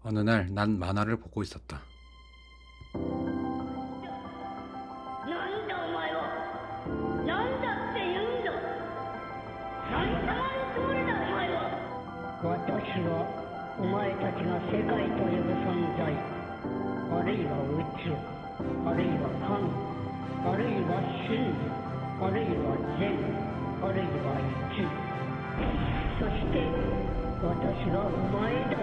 어느 날 난 만화를 보고 있었다. なんだお前は。なんだって言うんだ。何様のつもりだお前は。私はお前たちが世界という存在、あるいは宇宙、あるいは神、あるいは真理、あるいは善、あるいは一。そして私がお前だ。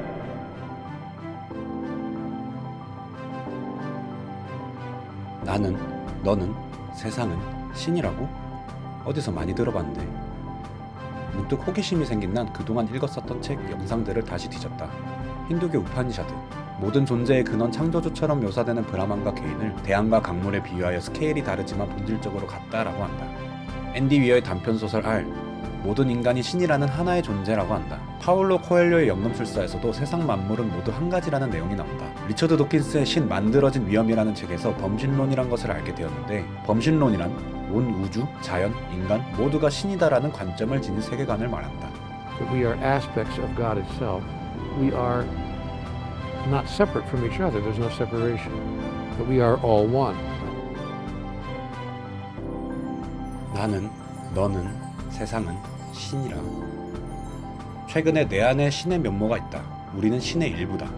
나는, 너는, 세상은 신이라고? 어디서 많이 들어봤는데. 문득 호기심이 생긴 난 그동안 읽었었던 책 영상들을 다시 뒤졌다. 힌두교 우파니샤드. 모든 존재의 근원 창조주처럼 묘사되는 브라만과 개인을 대안과 강물에 비유하여 스케일이 다르지만 본질적으로 같다라고 한다. 앤디 위어의 단편소설 R. 모든 인간이 신이라는 하나의 존재라고 한다. 파울로 코엘료의 연금술사에서도 세상 만물은 모두 한 가지라는 내용이 나온다. 리처드 도킨스의 신 만들어진 위험이라는 책에서 범신론이란 것을 알게 되었는데, 범신론이란 온 우주, 자연, 인간 모두가 신이다라는 관점을 지닌 세계관을 말한다. That we are aspects of God itself. We are not separate from each other. There's no separation. But we are all one. 나는, 너는, 세상은 신이라. 최근에 내 안에 신의 면모가 있다. 우리는 신의 일부다.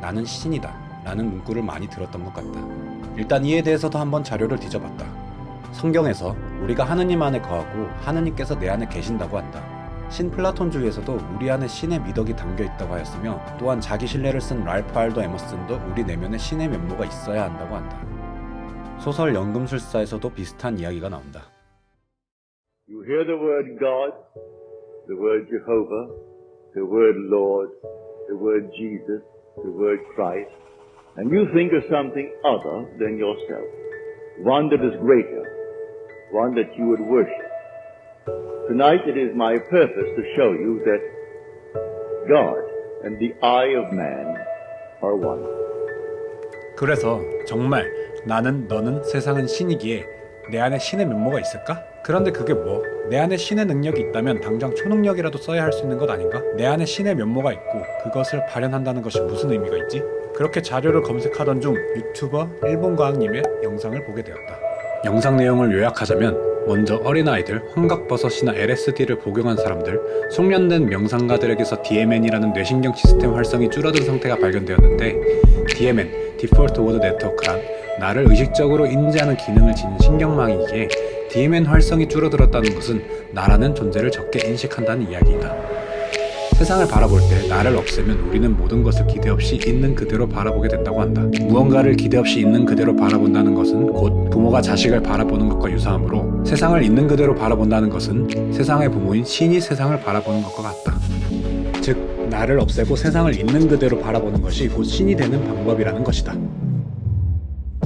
나는 신이다. 라는 문구를 많이 들었던 것 같다. 일단 이에 대해서도 한번 자료를 뒤져봤다. 성경에서 우리가 하느님 안에 거하고 하느님께서 내 안에 계신다고 한다. 신플라톤주의에서도 우리 안에 신의 미덕이 담겨 있다고 하였으며, 또한 자기 신뢰를 쓴 랄프 알도 에머슨도 우리 내면에 신의 면모가 있어야 한다고 한다. 소설 연금술사에서도 비슷한 이야기가 나온다. You hear the word God, the word Jehovah, the word Lord, the word Jesus, the word Christ, and you think of something other than yourself, one that is greater, one that you would worship. Tonight it is my purpose to show you that God and the eye of man are one. 그래서 정말 나는, 너는, 세상은 신이기에 내 안에 신의 면모가 있을까? 그런데 그게 뭐? 내 안에 신의 능력이 있다면 당장 초능력이라도 써야 할 수 있는 것 아닌가? 내 안에 신의 면모가 있고 그것을 발현한다는 것이 무슨 의미가 있지? 그렇게 자료를 검색하던 중 유튜버 일본과학님의 영상을 보게 되었다. 영상 내용을 요약하자면, 먼저 어린아이들, 환각버섯이나 LSD를 복용한 사람들, 숙련된 명상가들에게서 DMN이라는 뇌신경 시스템 활성이 줄어든 상태가 발견되었는데, DMN, Default Mode Network란 나를 의식적으로 인지하는 기능을 지닌 신경망이기에 DMN 활성이 줄어들었다는 것은 나라는 존재를 적게 인식한다는 이야기이다. 세상을 바라볼 때 나를 없애면 우리는 모든 것을 기대 없이 있는 그대로 바라보게 된다고 한다. 무언가를 기대 없이 있는 그대로 바라본다는 것은 곧 부모가 자식을 바라보는 것과 유사하므로, 세상을 있는 그대로 바라본다는 것은 세상의 부모인 신이 세상을 바라보는 것과 같다. 즉, 나를 없애고 세상을 있는 그대로 바라보는 것이 곧 신이 되는 방법이라는 것이다.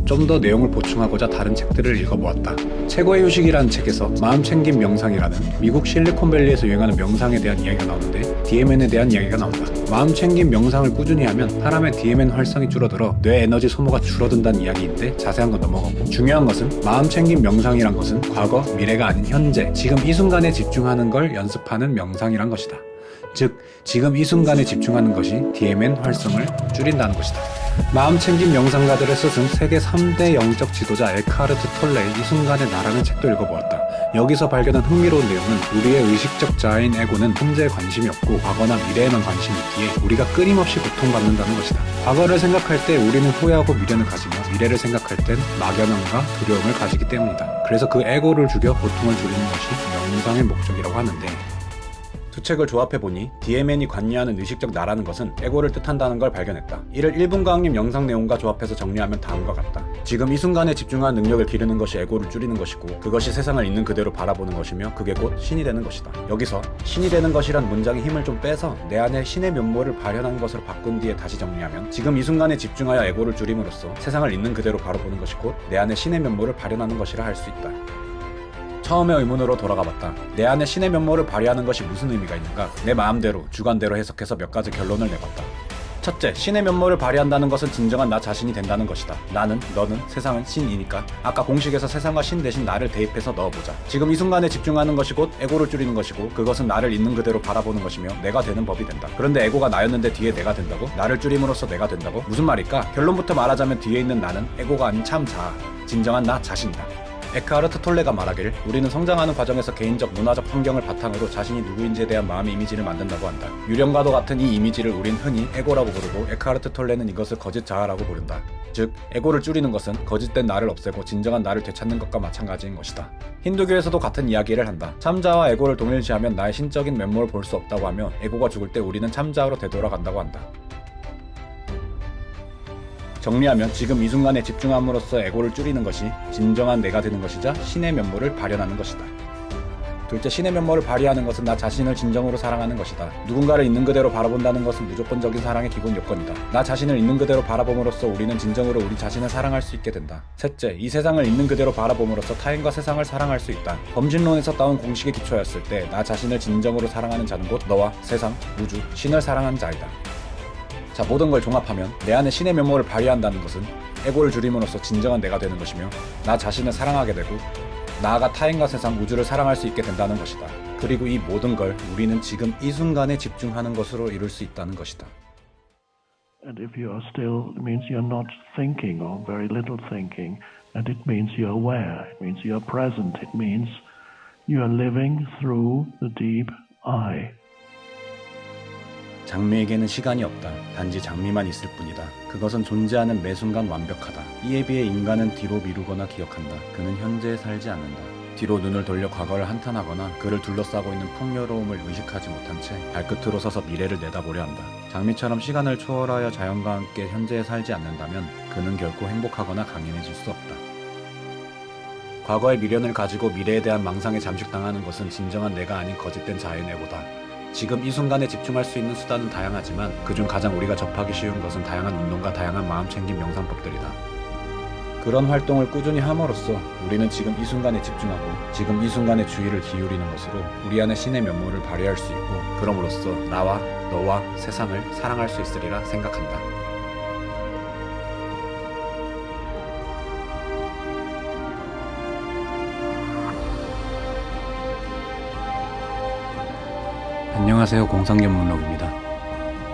좀 더 내용을 보충하고자 다른 책들을 읽어보았다. 최고의 휴식이라는 책에서 마음챙김 명상이라는 미국 실리콘밸리에서 유행하는 명상에 대한 이야기가 나오는데, DMN에 대한 이야기가 나온다. 마음챙김 명상을 꾸준히 하면 사람의 DMN 활성이 줄어들어 뇌 에너지 소모가 줄어든다는 이야기인데 자세한 건 넘어가고, 중요한 것은 마음챙김 명상이란 것은 과거, 미래가 아닌 현재, 지금 이 순간에 집중하는 걸 연습하는 명상이란 것이다. 즉, 지금 이 순간에 집중하는 것이 DMN 활성을 줄인다는 것이다. 마음챙김 명상가들을 쓰은 세계 3대 영적 지도자 엘카르트 톨레의 이 순간의 나라는 책도 읽어보았다. 여기서 발견한 흥미로운 내용은, 우리의 의식적 자아인 에고는 현재에 관심이 없고 과거나 미래에만 관심이 있기에 우리가 끊임없이 고통받는다는 것이다. 과거를 생각할 때 우리는 후회하고 미련을 가지며, 미래를 생각할 땐 막연함과 두려움을 가지기 때문이다. 그래서 그 에고를 죽여 고통을 줄이는 것이 명상의 목적이라고 하는데, 두 책을 조합해보니 DMN이 관여하는 의식적 나라는 것은 에고를 뜻한다는 걸 발견했다. 이를 1분 과학님 영상 내용과 조합해서 정리하면 다음과 같다. 지금 이 순간에 집중하는 능력을 기르는 것이 에고를 줄이는 것이고, 그것이 세상을 있는 그대로 바라보는 것이며, 그게 곧 신이 되는 것이다. 여기서 신이 되는 것이란 문장의 힘을 좀 빼서 내 안에 신의 면모를 발현한 것으로 바꾼 뒤에 다시 정리하면, 지금 이 순간에 집중하여 에고를 줄임으로써 세상을 있는 그대로 바라보는 것이 곧 내 안에 신의 면모를 발현하는 것이라 할 수 있다. 처음의 의문으로 돌아가봤다. 내 안에 신의 면모를 발휘하는 것이 무슨 의미가 있는가? 내 마음대로, 주관대로 해석해서 몇 가지 결론을 내봤다. 첫째, 신의 면모를 발휘한다는 것은 진정한 나 자신이 된다는 것이다. 나는, 너는, 세상은 신이니까 아까 공식에서 세상과 신 대신 나를 대입해서 넣어보자. 지금 이 순간에 집중하는 것이 곧 에고를 줄이는 것이고 그것은 나를 있는 그대로 바라보는 것이며 내가 되는 법이 된다. 그런데 에고가 나였는데 뒤에 내가 된다고? 나를 줄임으로써 내가 된다고? 무슨 말일까? 결론부터 말하자면 뒤에 있는 나는 에고가 아닌 참 자아, 진정한 나 자신이다. 에크하르트 톨레가 말하길 우리는 성장하는 과정에서 개인적 문화적 환경을 바탕으로 자신이 누구인지에 대한 마음의 이미지를 만든다고 한다. 유령과도 같은 이 이미지를 우린 흔히 에고라고 부르고 에크하르트 톨레는 이것을 거짓 자아라고 부른다. 즉 에고를 줄이는 것은 거짓된 나를 없애고 진정한 나를 되찾는 것과 마찬가지인 것이다. 힌두교에서도 같은 이야기를 한다. 참자와 에고를 동일시하면 나의 신적인 면모를 볼 수 없다고 하며 에고가 죽을 때 우리는 참자아로 되돌아간다고 한다. 정리하면 지금 이 순간에 집중함으로써 에고를 줄이는 것이 진정한 내가 되는 것이자 신의 면모를 발현하는 것이다. 둘째, 신의 면모를 발휘하는 것은 나 자신을 진정으로 사랑하는 것이다. 누군가를 있는 그대로 바라본다는 것은 무조건적인 사랑의 기본 요건이다. 나 자신을 있는 그대로 바라봄으로써 우리는 진정으로 우리 자신을 사랑할 수 있게 된다. 셋째, 이 세상을 있는 그대로 바라봄으로써 타인과 세상을 사랑할 수 있다. 범신론에서 따온 공식에 기초하였을 때 나 자신을 진정으로 사랑하는 자는 곧 너와 세상, 우주, 신을 사랑한 자이다. 자, 모든 걸 종합하면 내 안에 신의 면모를 발휘한다는 것은 에고를 줄임으로써 진정한 내가 되는 것이며 나 자신을 사랑하게 되고 나아가 타인과 세상, 우주를 사랑할 수 있게 된다는 것이다. 그리고 이 모든 걸 우리는 지금 이 순간에 집중하는 것으로 이룰 수 있다는 것이다. And if you are still, it means you're not thinking or very little thinking, and it means you're aware, it means you're present, it means you are living through the deep I. 장미에게는 시간이 없다. 단지 장미만 있을 뿐이다. 그것은 존재하는 매 순간 완벽하다. 이에 비해 인간은 뒤로 미루거나 기억한다. 그는 현재에 살지 않는다. 뒤로 눈을 돌려 과거를 한탄하거나 그를 둘러싸고 있는 풍요로움을 의식하지 못한 채 발끝으로 서서 미래를 내다보려 한다. 장미처럼 시간을 초월하여 자연과 함께 현재에 살지 않는다면 그는 결코 행복하거나 강인해질 수 없다. 과거의 미련을 가지고 미래에 대한 망상에 잠식당하는 것은 진정한 내가 아닌 거짓된 자아의 에고다. 지금 이 순간에 집중할 수 있는 수단은 다양하지만 그중 가장 우리가 접하기 쉬운 것은 다양한 운동과 다양한 마음챙김 명상법들이다. 그런 활동을 꾸준히 함으로써 우리는 지금 이 순간에 집중하고 지금 이 순간에 주의를 기울이는 것으로 우리 안에 신의 면모를 발휘할 수 있고 그럼으로써 나와 너와 세상을 사랑할 수 있으리라 생각한다. 안녕하세요, 공상견문록입니다.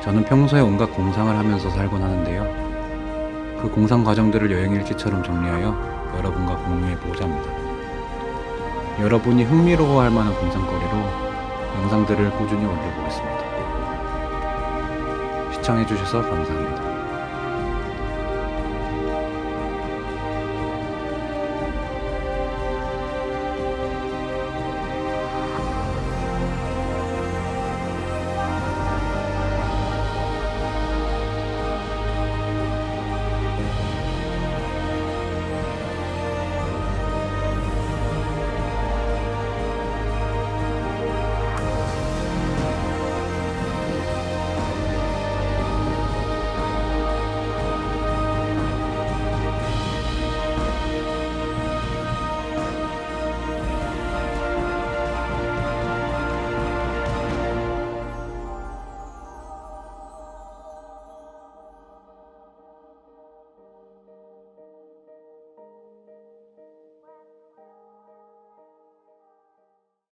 저는 평소에 온갖 공상을 하면서 살곤 하는데요. 그 공상 과정들을 여행일지처럼 정리하여 여러분과 공유해보고자 합니다. 여러분이 흥미로워할 만한 공상거리로 영상들을 꾸준히 올려보겠습니다. 시청해주셔서 감사합니다.